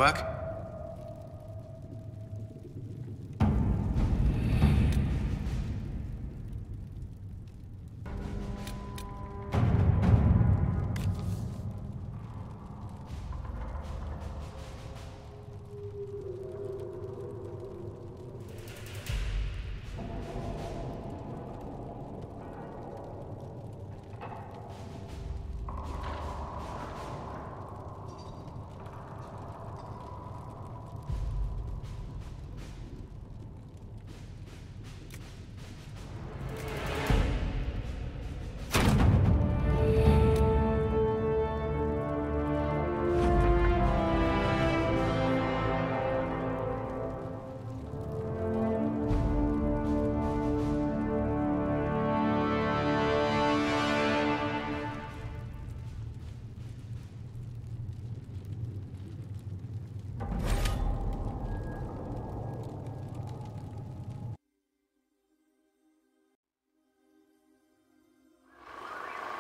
work?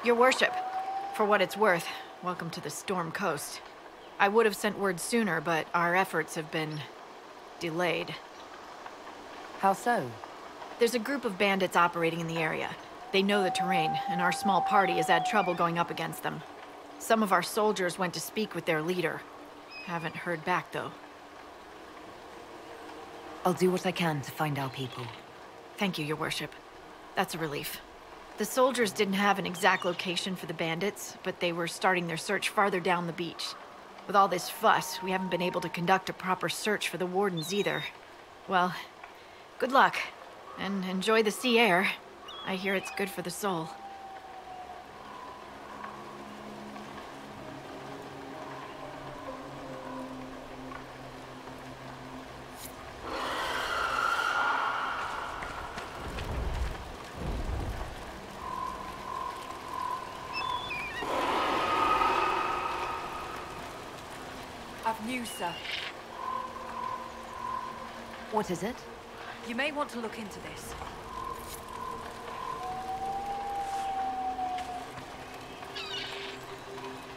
Your worship, for what it's worth, welcome to the Storm Coast. I would have sent word sooner, but our efforts have been delayed. How so? There's a group of bandits operating in the area. They know the terrain, and our small party has had trouble going up against them. Some of our soldiers went to speak with their leader. Haven't heard back, though. I'll do what I can to find our people. Thank you, Your Worship. That's a relief. The soldiers didn't have an exact location for the bandits, but they were starting their search farther down the beach. With all this fuss, we haven't been able to conduct a proper search for the wardens either. Well, good luck, and enjoy the sea air. I hear it's good for the soul. I've news, sir. What is it? You may want to look into this.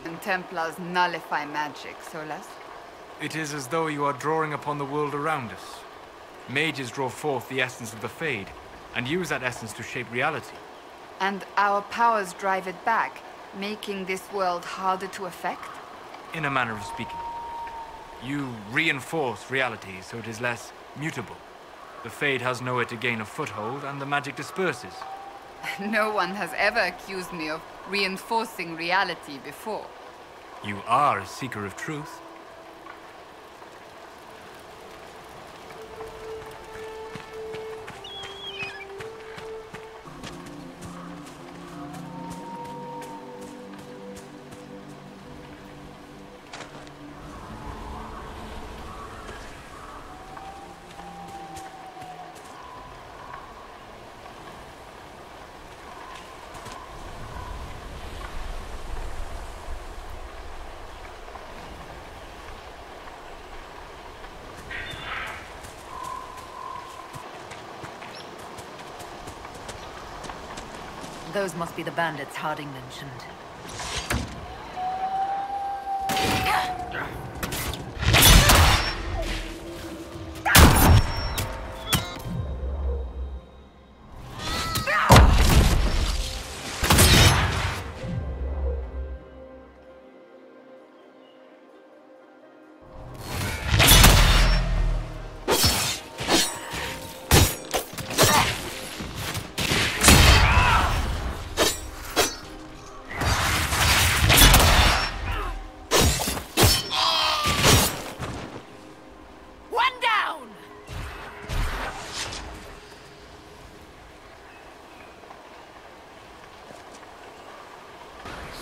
And Templars nullify magic, Solas. It is as though you are drawing upon the world around us. Mages draw forth the essence of the Fade, and use that essence to shape reality. And our powers drive it back, making this world harder to affect? In a manner of speaking. You reinforce reality so it is less mutable. The Fade has nowhere to gain a foothold, and the magic disperses. No one has ever accused me of reinforcing reality before. You are a seeker of truth. Those must be the bandits Harding mentioned.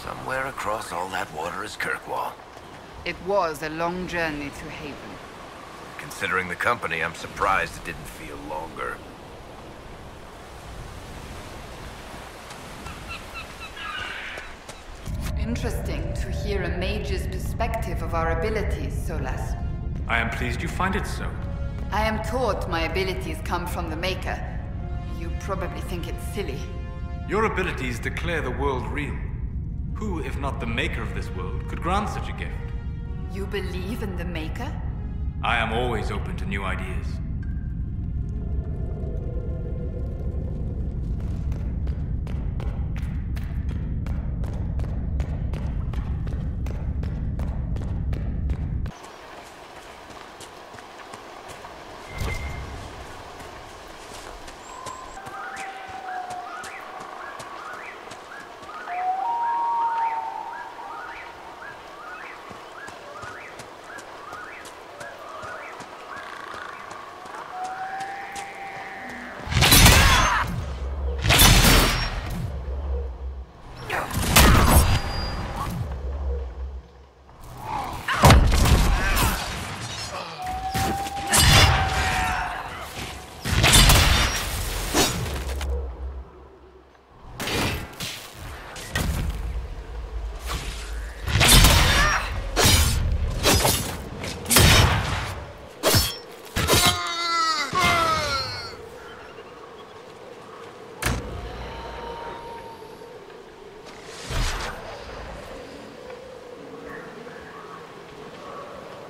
Somewhere across all that water is Kirkwall. It was a long journey to Haven. Considering the company, I'm surprised it didn't feel longer. Interesting to hear a mage's perspective of our abilities, Solas. I am pleased you find it so. I am taught my abilities come from the Maker. You probably think it's silly. Your abilities declare the world real. Who, if not the maker of this world, could grant such a gift? You believe in the Maker? I am always open to new ideas.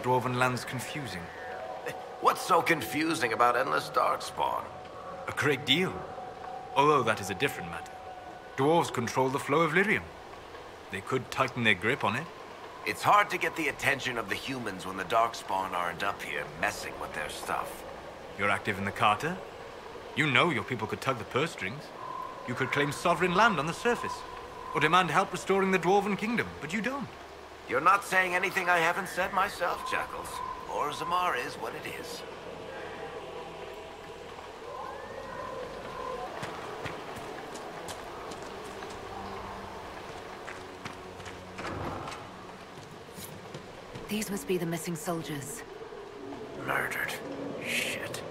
Dwarven land's confusing. What's so confusing about endless darkspawn? A great deal. Although that is a different matter. Dwarves control the flow of lyrium. They could tighten their grip on it. It's hard to get the attention of the humans when the darkspawn aren't up here messing with their stuff. You're active in the Carter. You know your people could tug the purse strings. You could claim sovereign land on the surface. Or demand help restoring the Dwarven kingdom, but you don't. You're not saying anything I haven't said myself, Jackals. Orzammar is what it is. These must be the missing soldiers. Murdered. Shit.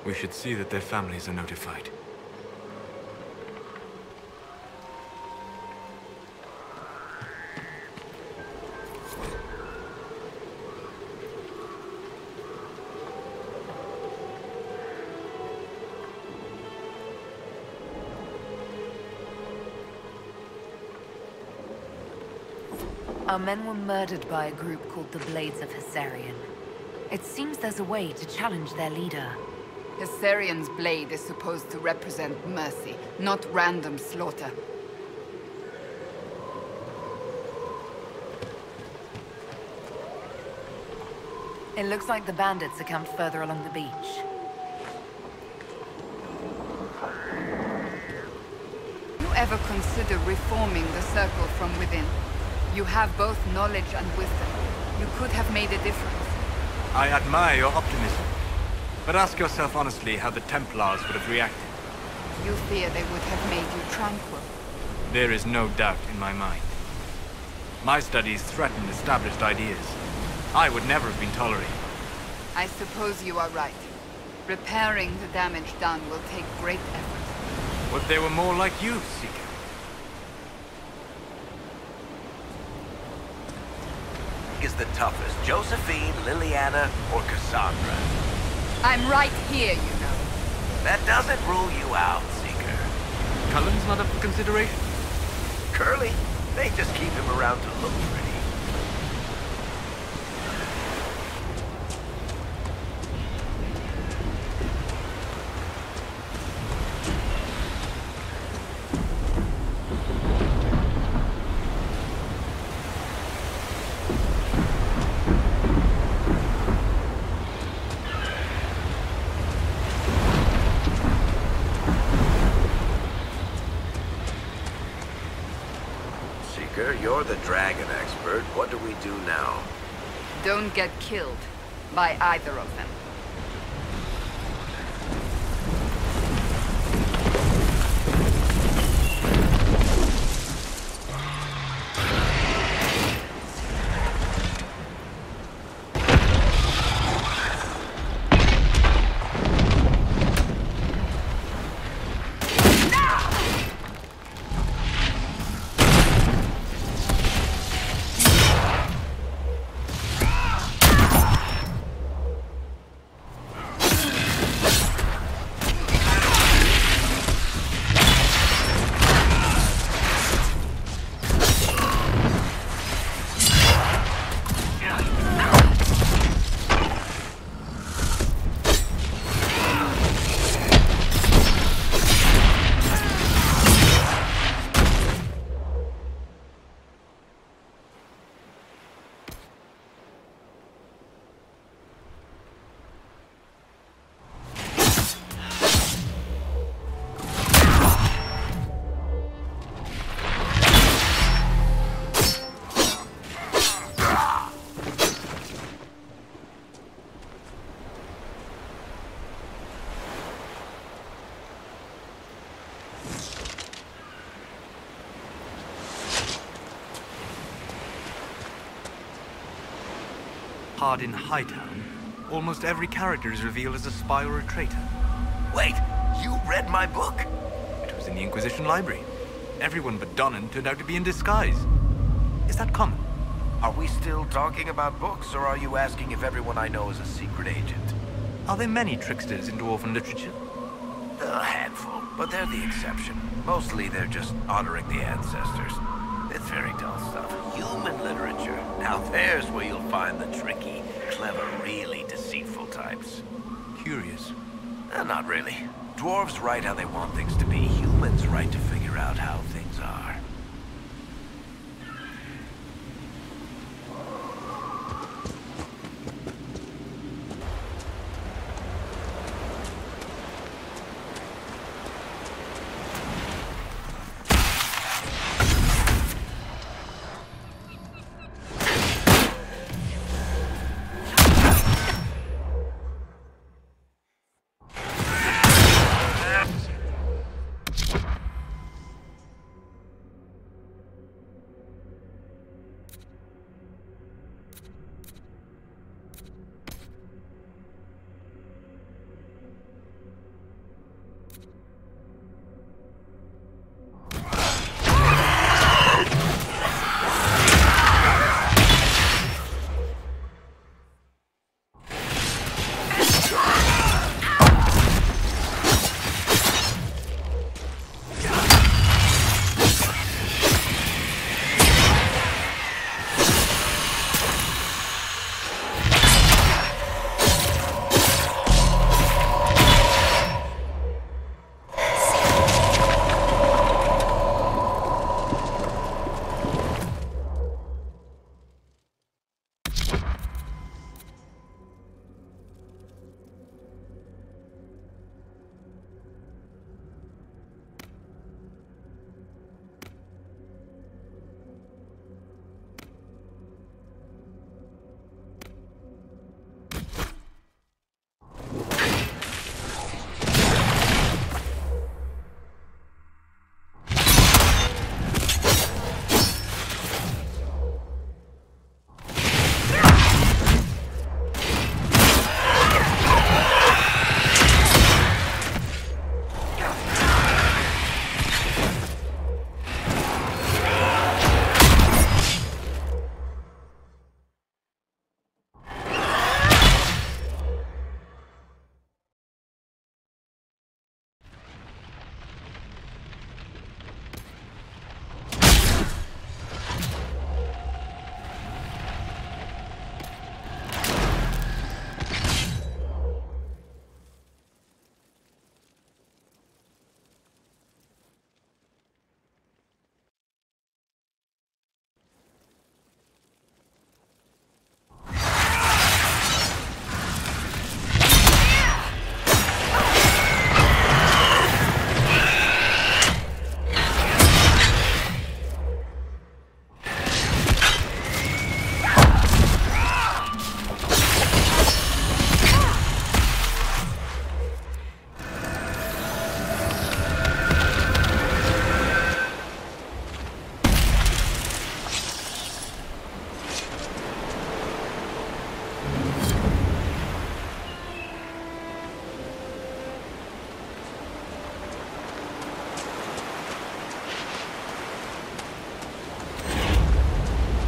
We should see that their families are notified. Our men were murdered by a group called the Blades of Hessarian. It seems there's a way to challenge their leader. Hessarian's blade is supposed to represent mercy, not random slaughter. It looks like the bandits are camped further along the beach. You ever consider reforming the Circle from within? You have both knowledge and wisdom. You could have made a difference. I admire your optimism. But ask yourself honestly how the Templars would have reacted. You fear they would have made you tranquil. There is no doubt in my mind. My studies threatened established ideas. I would never have been tolerated. I suppose you are right. Repairing the damage done will take great effort. But they were more like you, Seeker. Is the toughest Josephine, Liliana, or Cassandra? I'm right here, you know. That doesn't rule you out, Seeker. Cullen's not up for consideration. Curly, they just keep him around to look pretty. You're the dragon expert. What do we do now? Don't get killed by either of them. Hard in Hightown, almost every character is revealed as a spy or a traitor. Wait, you read my book? It was in the Inquisition library. Everyone but Donnan turned out to be in disguise. Is that common? Are we still talking about books, or are you asking if everyone I know is a secret agent? Are there many tricksters in dwarven literature? A handful, but they're the exception. Mostly they're just honoring the ancestors. It's very dull stuff. Human literature. Now there's where you'll find the tricky, clever, really deceitful types. Curious. Not really. Dwarves write how they want things to be. Humans write to figure out how things are.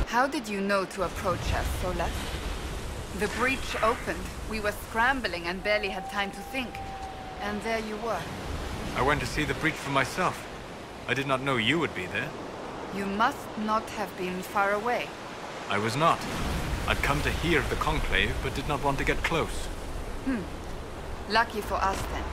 How did you know to approach us, Sola? The breach opened. We were scrambling and barely had time to think. And there you were. I went to see the breach for myself. I did not know you would be there. You must not have been far away. I was not. I'd come to hear of the Conclave, but did not want to get close. Lucky for us, then.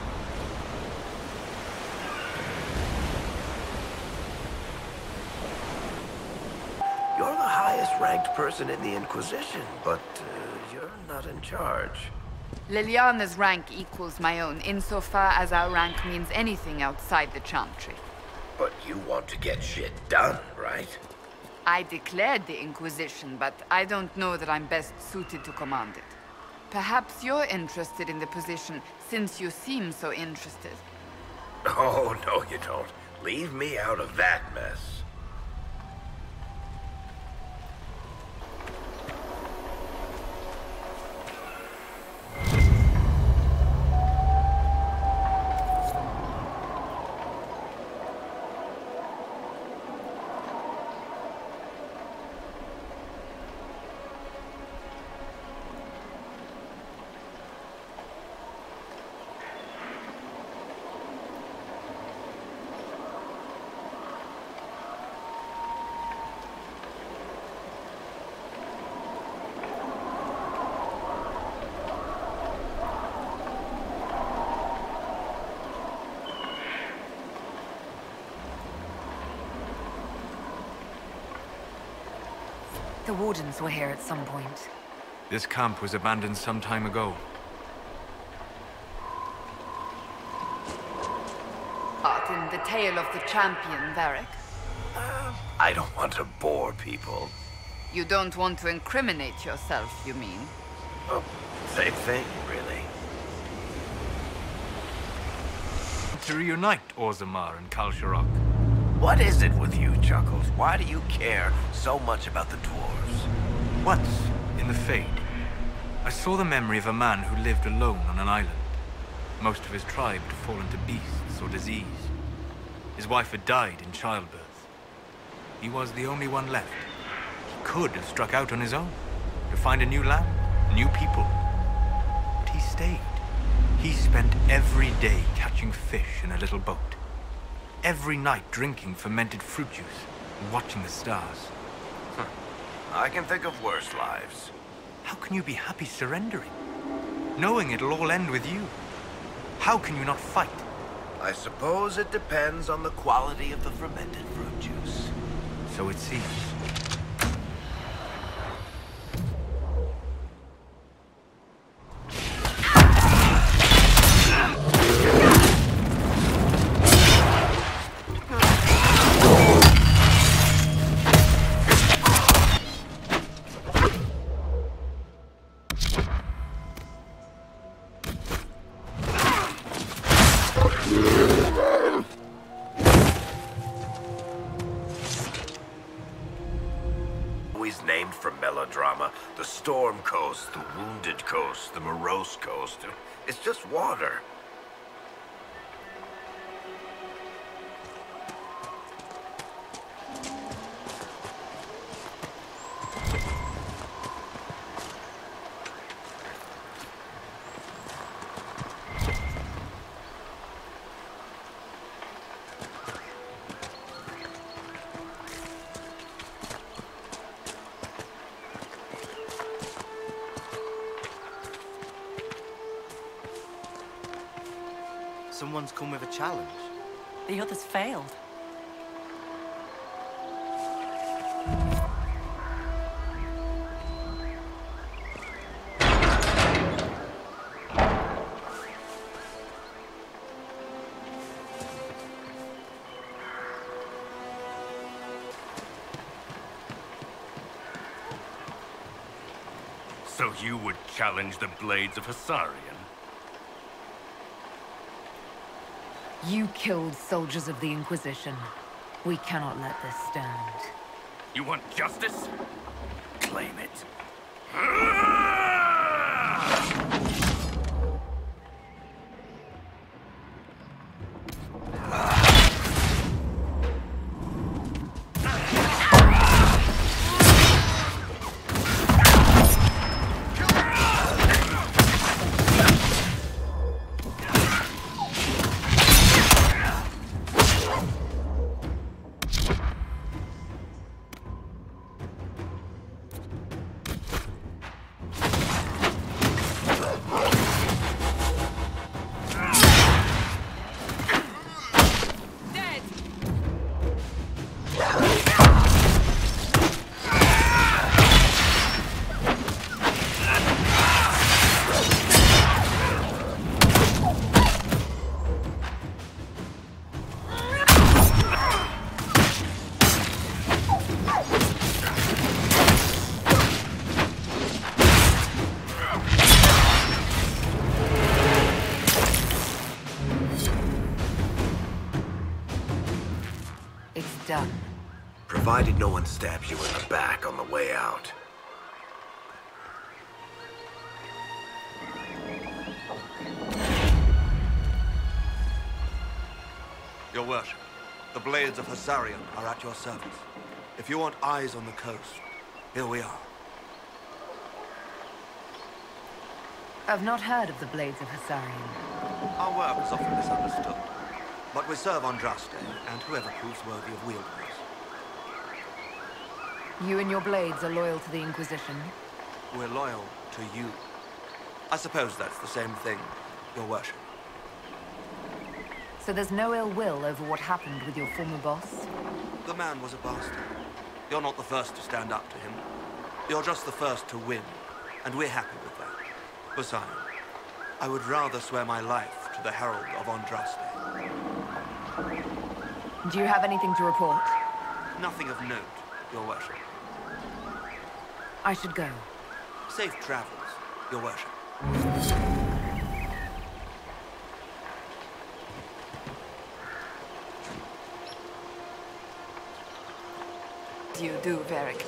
You're the highest-ranked person in the Inquisition, but you're not in charge. Liliana's rank equals my own, insofar as our rank means anything outside the Chantry. But you want to get shit done, right? I declared the Inquisition, but I don't know that I'm best suited to command it. Perhaps you're interested in the position, since you seem so interested. Oh, no you don't. Leave me out of that mess. the Wardens were here at some point. This camp was abandoned some time ago. Art in the tale of the champion, Varric. I don't want to bore people. You don't want to incriminate yourself, you mean? Oh, same thing, really. To reunite Orzammar and Kal Sharok. What is it with you, Chuckles? Why do you care so much about the dwarves? Once, in the Fade, I saw the memory of a man who lived alone on an island. Most of his tribe had fallen to beasts or disease. His wife had died in childbirth. He was the only one left. He could have struck out on his own, to find a new land, new people. But he stayed. He spent every day catching fish in a little boat. Every night drinking fermented fruit juice and watching the stars. I can think of worse lives. How can you be happy surrendering? Knowing it'll all end with you? How can you not fight? I suppose it depends on the quality of the fermented fruit juice. So it seems. Named from melodrama. The Storm Coast, the Wounded Coast, the Morose Coast. It's just water. Someone's come with a challenge. The others failed. So you would challenge the Blades of Hessarian? You killed soldiers of the Inquisition. We cannot let this stand. You want justice? Claim it. Done. Provided no one stabs you in the back on the way out. Your worship, the Blades of Hessarian are at your service. If you want eyes on the coast, here we are. I've not heard of the Blades of Hessarian. Our work is often misunderstood. But we serve Andraste, and whoever proves worthy of wielding us. You and your Blades are loyal to the Inquisition? We're loyal to you. I suppose that's the same thing, your worship. So there's no ill will over what happened with your former boss? The man was a bastard. You're not the first to stand up to him. You're just the first to win, and we're happy with that. Besides, I would rather swear my life to the Herald of Andraste. Do you have anything to report? Nothing of note, Your Worship. I should go. Safe travels, Your Worship. You do, Varric.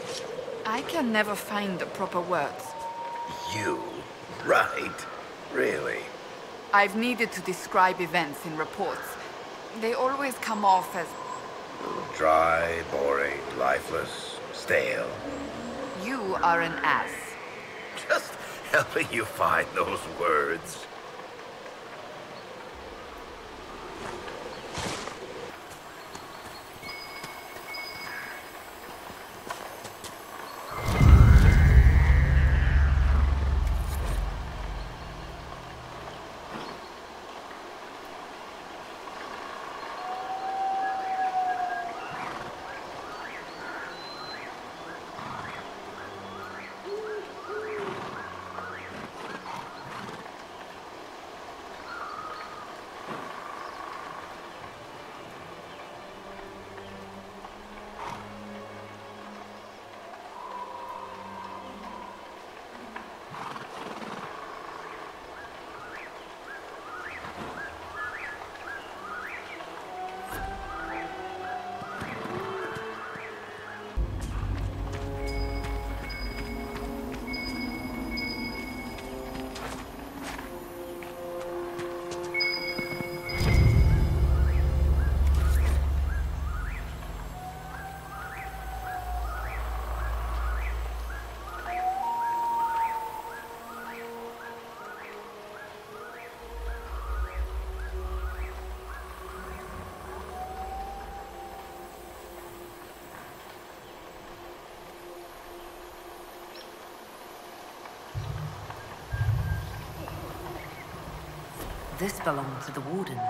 I can never find the proper words. You? Right? Really? I've needed to describe events in reports. They always come off as... Dry, boring, lifeless, stale. You are an ass. Just helping you find those words. This belonged to the Wardens.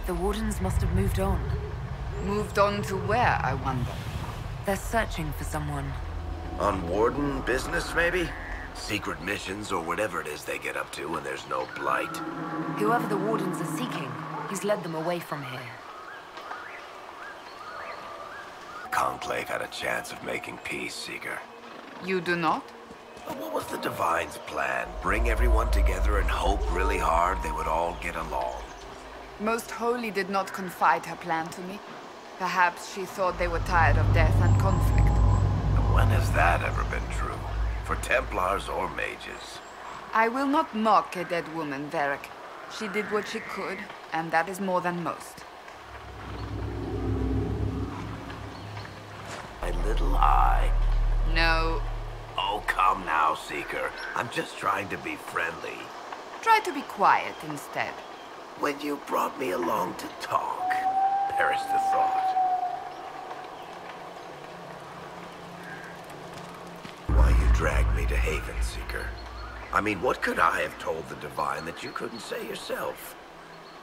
The Wardens must have moved on. Moved on to where, I wonder? They're searching for someone. On Warden business, maybe? Secret missions or whatever it is they get up to when there's no blight. Whoever the Wardens are seeking, he's led them away from here. Conclave had a chance of making peace, Seeker. You do not? What was the Divine's plan? Bring everyone together and hope really hard they would all get along? Most Holy did not confide her plan to me. Perhaps she thought they were tired of death and conflict. And when has that ever been true? For Templars or mages? I will not mock a dead woman, Varric. She did what she could, and that is more than most. My little eye. No. Oh, come now, Seeker. I'm just trying to be friendly. Try to be quiet instead. When you brought me along to talk, perish the thought. Why you dragged me to Haven, Seeker. I mean, what could I have told the Divine that you couldn't say yourself?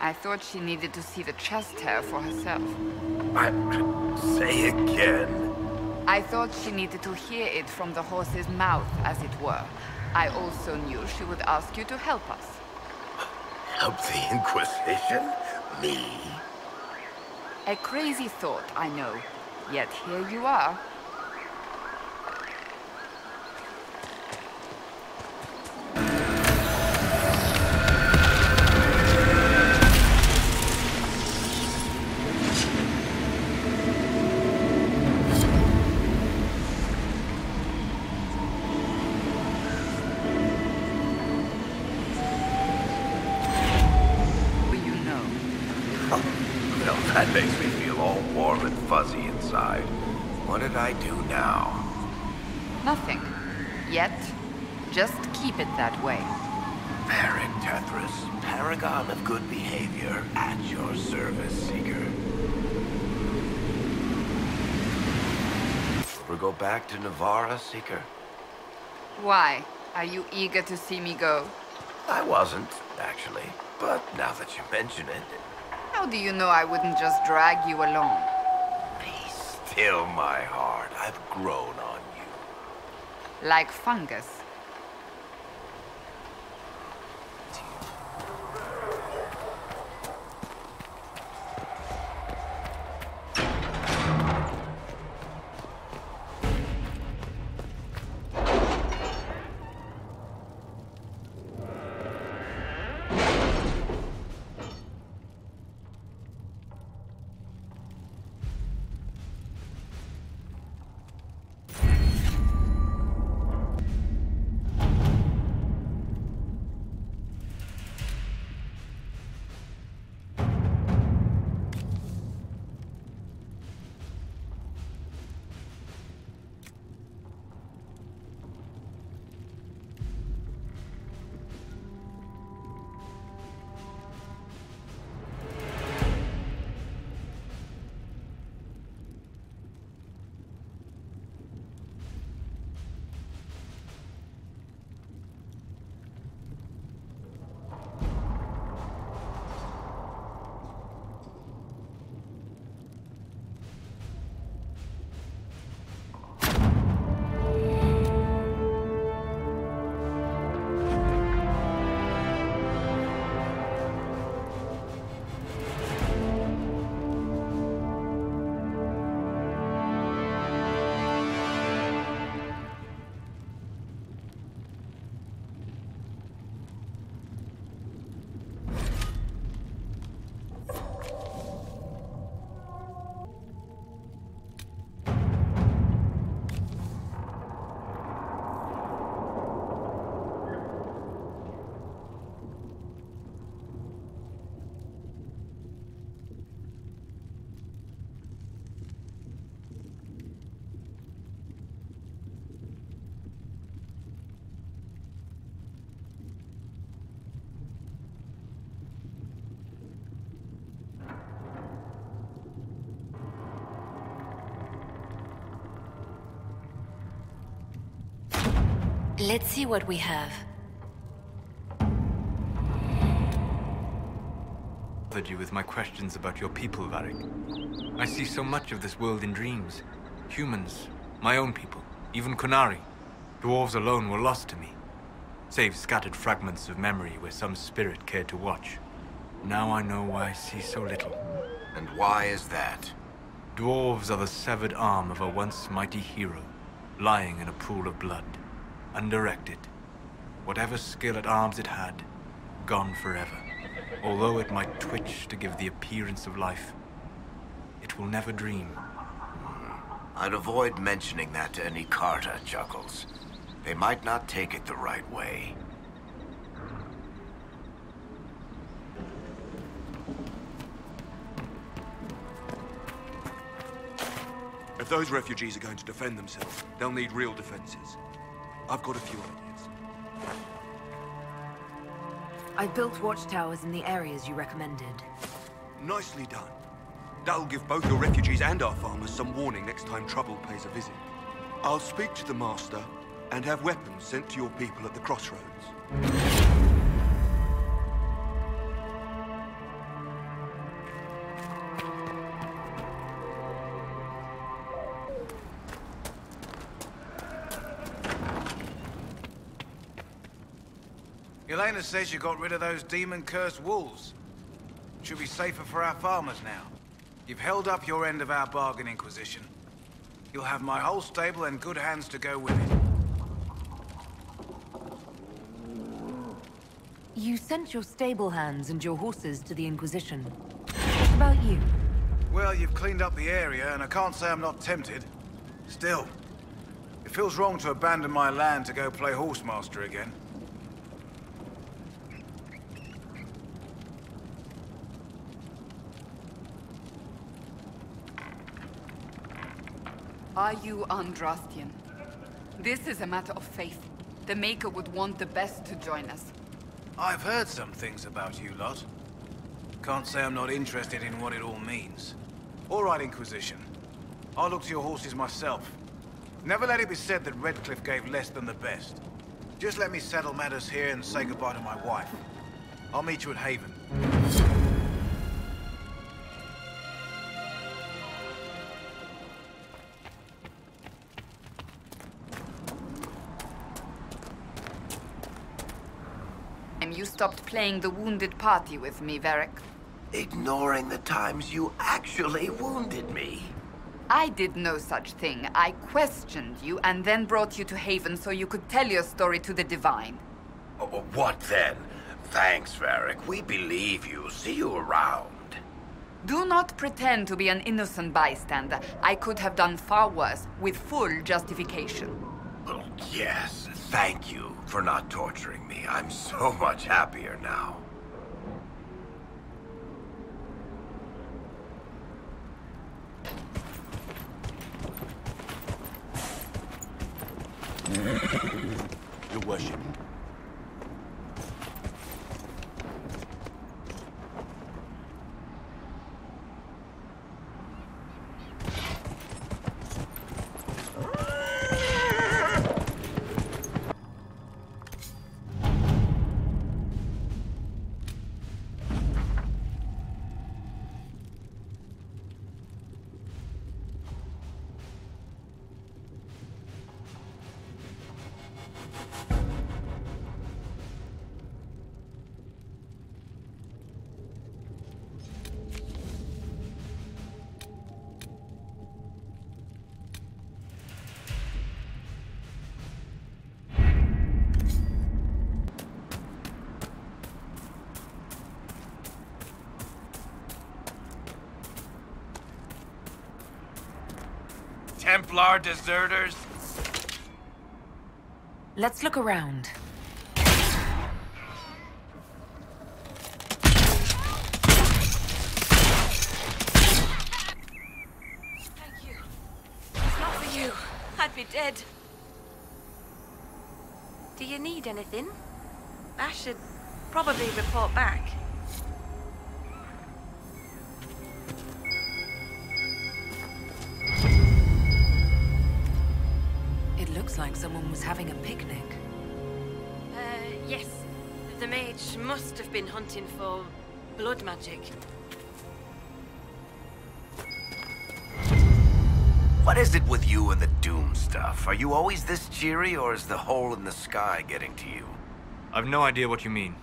I thought she needed to see the chest hair for herself. Say again? I thought she needed to hear it from the horse's mouth, as it were. I also knew she would ask you to help us. Help the Inquisition? Me? A crazy thought, I know. Yet here you are. That makes me feel all warm and fuzzy inside. What did I do now? Nothing. Yet. Just keep it that way. Baron Tethras, paragon of good behavior, at your service, Seeker. We'll go back to Navarra, Seeker? Why? Are you eager to see me go? I wasn't, actually. But now that you mention it... How do you know I wouldn't just drag you along? Be still, my heart. I've grown on you. Like fungus. Let's see what we have. Bothered you with my questions about your people, Varric. I see so much of this world in dreams. Humans, my own people, even Qunari. Dwarves alone were lost to me, save scattered fragments of memory where some spirit cared to watch. Now I know why I see so little. And why is that? Dwarves are the severed arm of a once mighty hero, lying in a pool of blood, undirected. Whatever skill at arms it had, gone forever. Although it might twitch to give the appearance of life, it will never dream. I'd avoid mentioning that to any Carta, Chuckles. They might not take it the right way. If those refugees are going to defend themselves, they'll need real defenses. I've got a few ideas. I built watchtowers in the areas you recommended. Nicely done. That'll give both your refugees and our farmers some warning next time trouble pays a visit. I'll speak to the Master, and have weapons sent to your people at the crossroads. Elena says you got rid of those demon-cursed wolves. Should be safer for our farmers now. You've held up your end of our bargain, Inquisition. You'll have my whole stable and good hands to go with it. You sent your stable hands and your horses to the Inquisition. What about you? Well, you've cleaned up the area, and I can't say I'm not tempted. Still, it feels wrong to abandon my land to go play horsemaster again. Are you Andrastian? This is a matter of faith. The Maker would want the best to join us. I've heard some things about you lot. Can't say I'm not interested in what it all means. All right, Inquisition. I'll look to your horses myself. Never let it be said that Redcliffe gave less than the best. Just let me settle matters here and say goodbye to my wife. I'll meet you at Haven. You stopped playing the wounded party with me, Varric. Ignoring the times you actually wounded me. I did no such thing. I questioned you and then brought you to Haven so you could tell your story to the Divine. Oh, what then? Thanks, Varric. We believe you. See you around. Do not pretend to be an innocent bystander. I could have done far worse, with full justification. Well, yes. Thank you for not torturing me. I'm so much happier now. Your worship. Templar deserters? Let's look around. Thank you. If not for you, I'd be dead. Do you need anything? I should probably report back. It looks like someone was having a picnic. Yes. The mage must have been hunting for blood magic. What is it with you and the doom stuff? Are you always this cheery, or is the hole in the sky getting to you? I've no idea what you mean.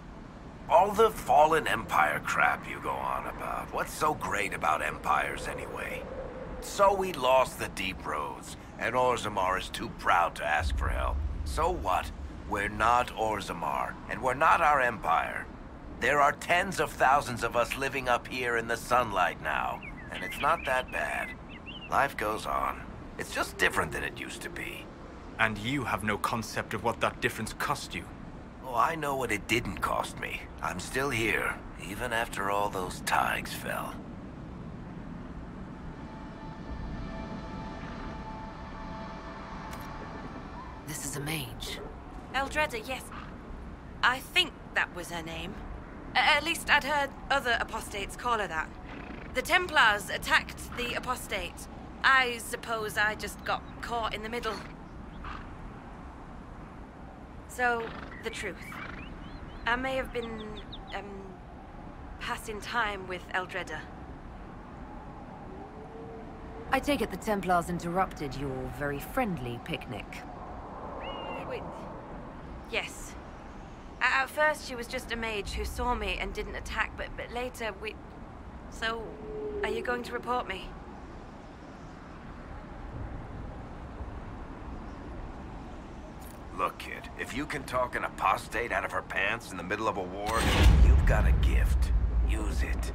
All the fallen empire crap you go on about. What's so great about empires anyway? So we lost the deep roads, and Orzammar is too proud to ask for help. So what? We're not Orzammar, and we're not our empire. There are tens of thousands of us living up here in the sunlight now, and it's not that bad. Life goes on. It's just different than it used to be. And you have no concept of what that difference cost you. Oh, I know what it didn't cost me. I'm still here, even after all those tigers fell. This is a mage. Eldreda, yes. I think that was her name. At least I'd heard other apostates call her that. The Templars attacked the apostate. I suppose I just got caught in the middle. So, the truth. I may have been, passing time with Eldreda. I take it the Templars interrupted your very friendly picnic. Wait. Yes. At first, she was just a mage who saw me and didn't attack, but later we... So, are you going to report me? Look, kid, if you can talk an apostate out of her pants in the middle of a war, you've got a gift. Use it.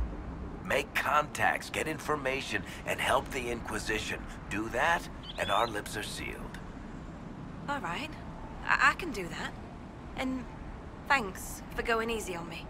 Make contacts, get information, and help the Inquisition. Do that, and our lips are sealed. All right. I can do that. And thanks for going easy on me.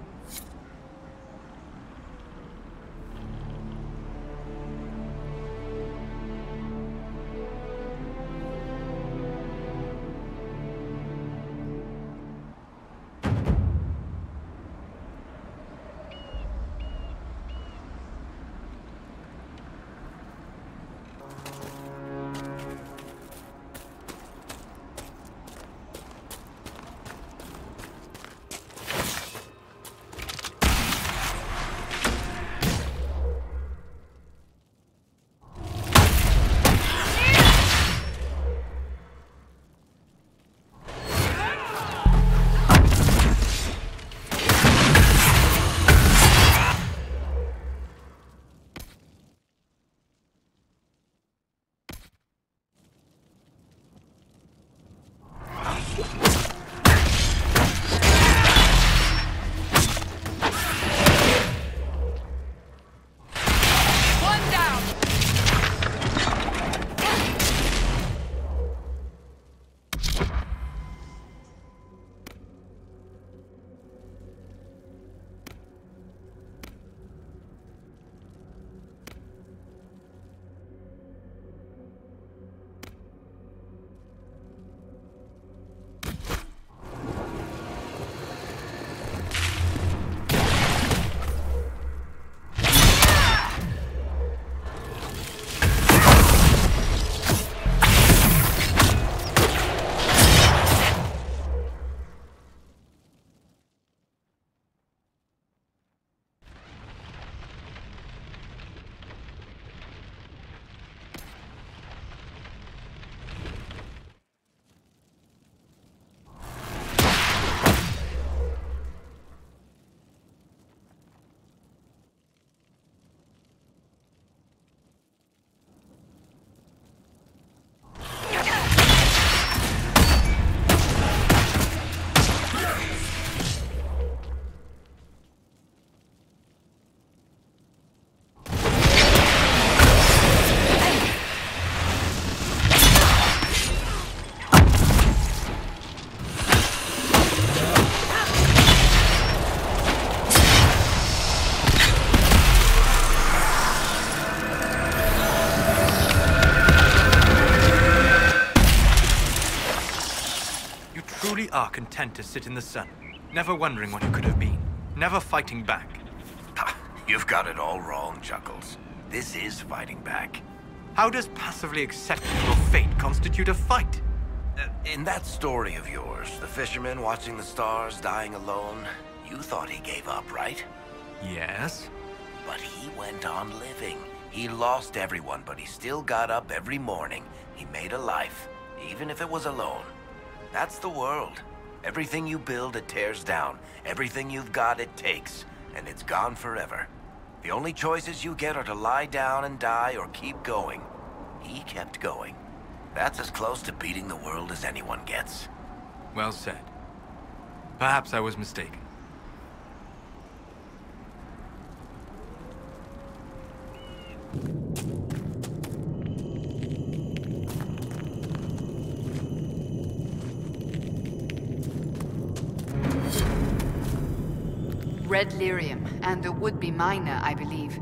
Are content to sit in the sun, never wondering what you could have been, never fighting back. You've got it all wrong, Chuckles. This is fighting back. How does passively accepting your fate constitute a fight? In that story of yours, the fisherman watching the stars, dying alone, you thought he gave up, right? Yes. But he went on living. He lost everyone, but he still got up every morning. He made a life, even if it was alone. That's the world. Everything you build, it tears down. Everything you've got, it takes. And it's gone forever. The only choices you get are to lie down and die or keep going. He kept going. That's as close to beating the world as anyone gets. Well said. Perhaps I was mistaken. Red lyrium, and a would-be miner, I believe.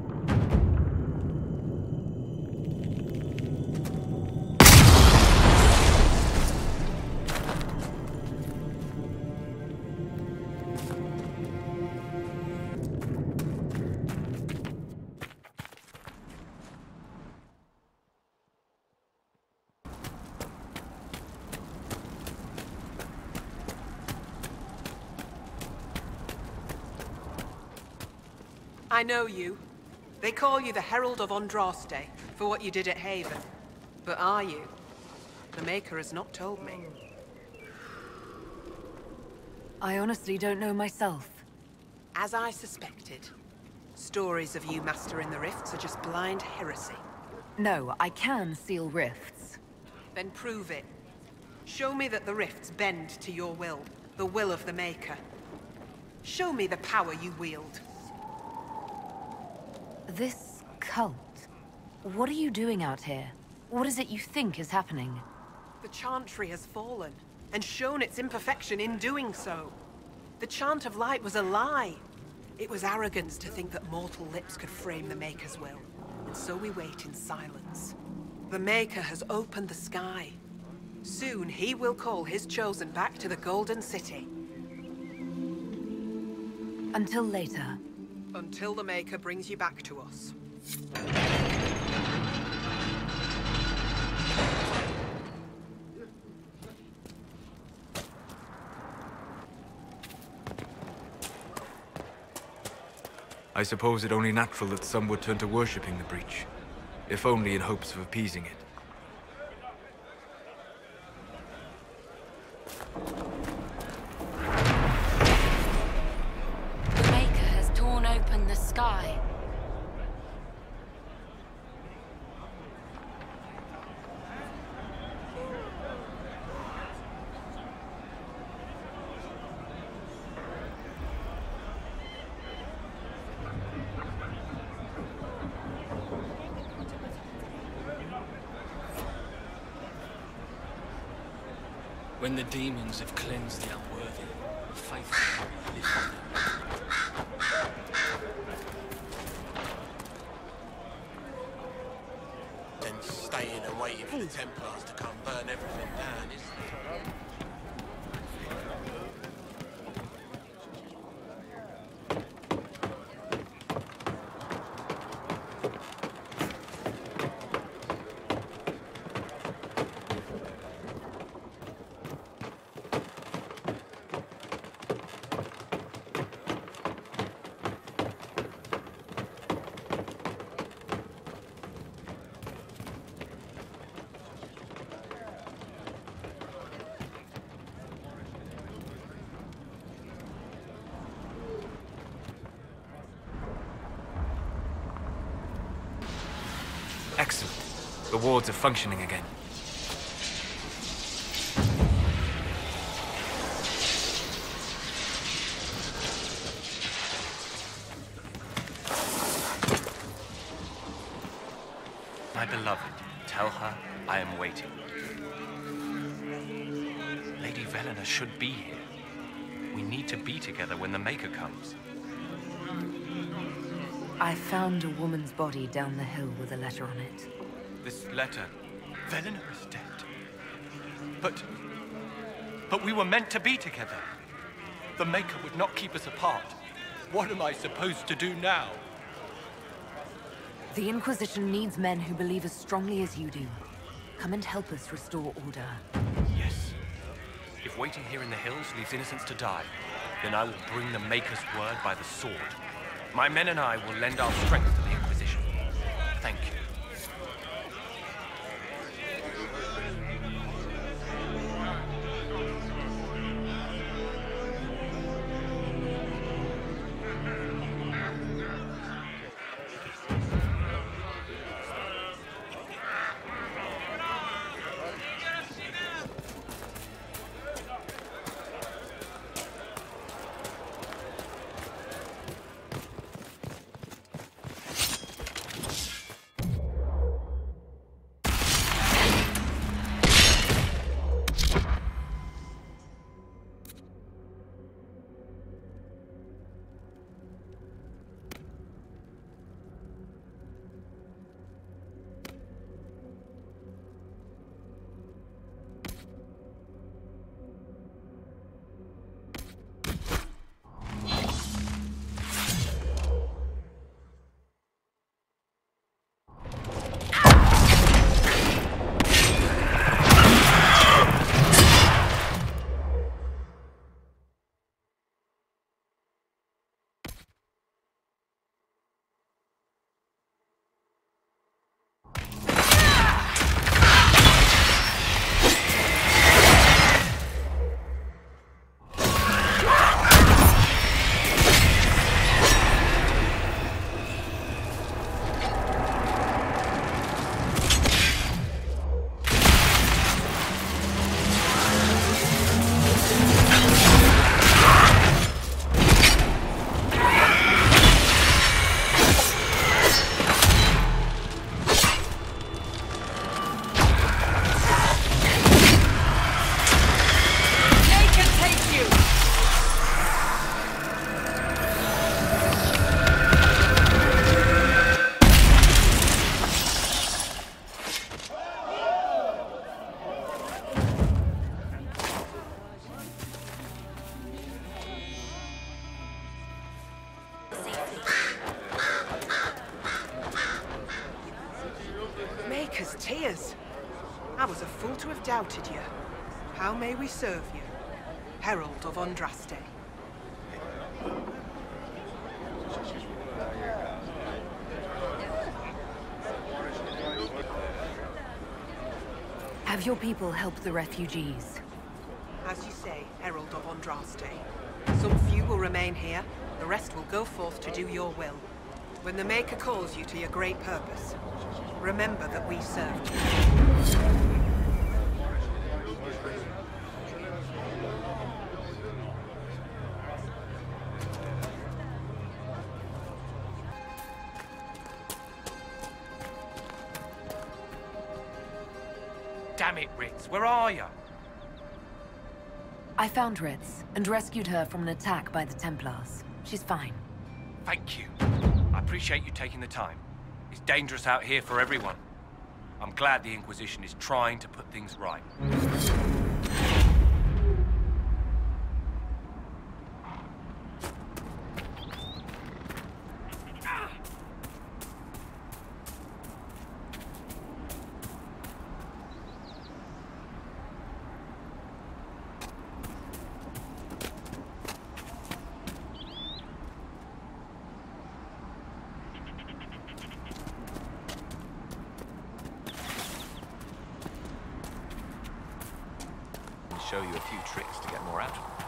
I know you. They call you the Herald of Andraste for what you did at Haven. But are you? The Maker has not told me. I honestly don't know myself. As I suspected. Stories of you mastering the rifts are just blind heresy. No, I can seal rifts. Then prove it. Show me that the rifts bend to your will, the will of the Maker. Show me the power you wield. This cult... What are you doing out here? What is it you think is happening? The Chantry has fallen, and shown its imperfection in doing so. The Chant of Light was a lie. It was arrogance to think that mortal lips could frame the Maker's will. And so we wait in silence. The Maker has opened the sky. Soon he will call his chosen back to the Golden City. Until later. Until the Maker brings you back to us. I suppose it only natural that some would turn to worshipping the breach, if only in hopes of appeasing it. The Maker has torn open the sky. When the demons have cleansed the unworthy, the faithful will live on them. Then staying and waiting for the Templars to come burn everything down, isn't it? Excellent. The wards are functioning again. My beloved, tell her I am waiting. Lady Velena should be here. We need to be together when the Maker comes. I found a woman's body down the hill with a letter on it. This letter... Velena is dead. But we were meant to be together. The Maker would not keep us apart. What am I supposed to do now? The Inquisition needs men who believe as strongly as you do. Come and help us restore order. Yes. If waiting here in the hills leaves innocents to die, then I will bring the Maker's word by the sword. My men and I will lend our strength to the Inquisition. Thank you. Maker's tears. I was a fool to have doubted you. How may we serve you? Herald of Andraste. Have your people helped the refugees? As you say, Herald of Andraste. Some few will remain here, the rest will go forth to do your will. When the Maker calls you to your great purpose, remember that we served you. Damn it, Ritz, where are you? I found Ritz and rescued her from an attack by the Templars. She's fine. Thank you. I appreciate you taking the time. It's dangerous out here for everyone. I'm glad the Inquisition is trying to put things right. Show you a few tricks to get more out of them.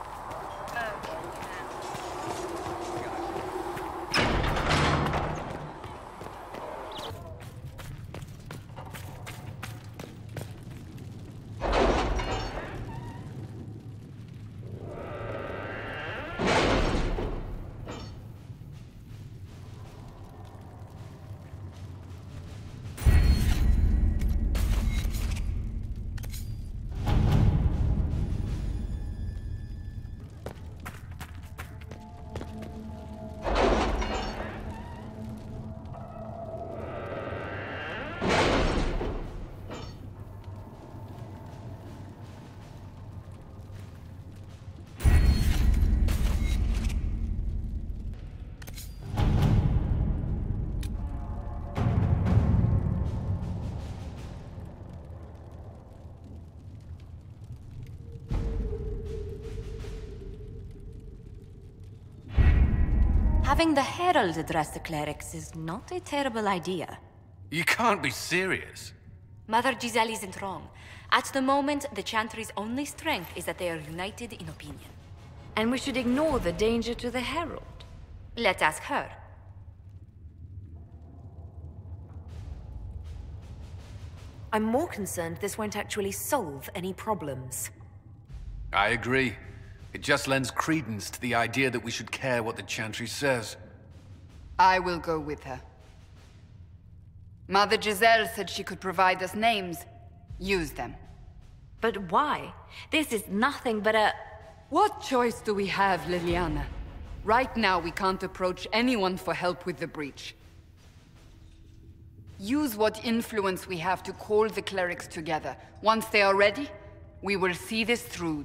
Having the Herald address the clerics is not a terrible idea. You can't be serious. Mother Giselle isn't wrong. At the moment, the Chantry's only strength is that they are united in opinion. And we should ignore the danger to the Herald. Let's ask her. I'm more concerned this won't actually solve any problems. I agree. It just lends credence to the idea that we should care what the Chantry says. I will go with her. Mother Giselle said she could provide us names. Use them. But why? This is nothing but a... What choice do we have, Liliana? Right now, we can't approach anyone for help with the breach. Use what influence we have to call the clerics together. Once they are ready, we will see this through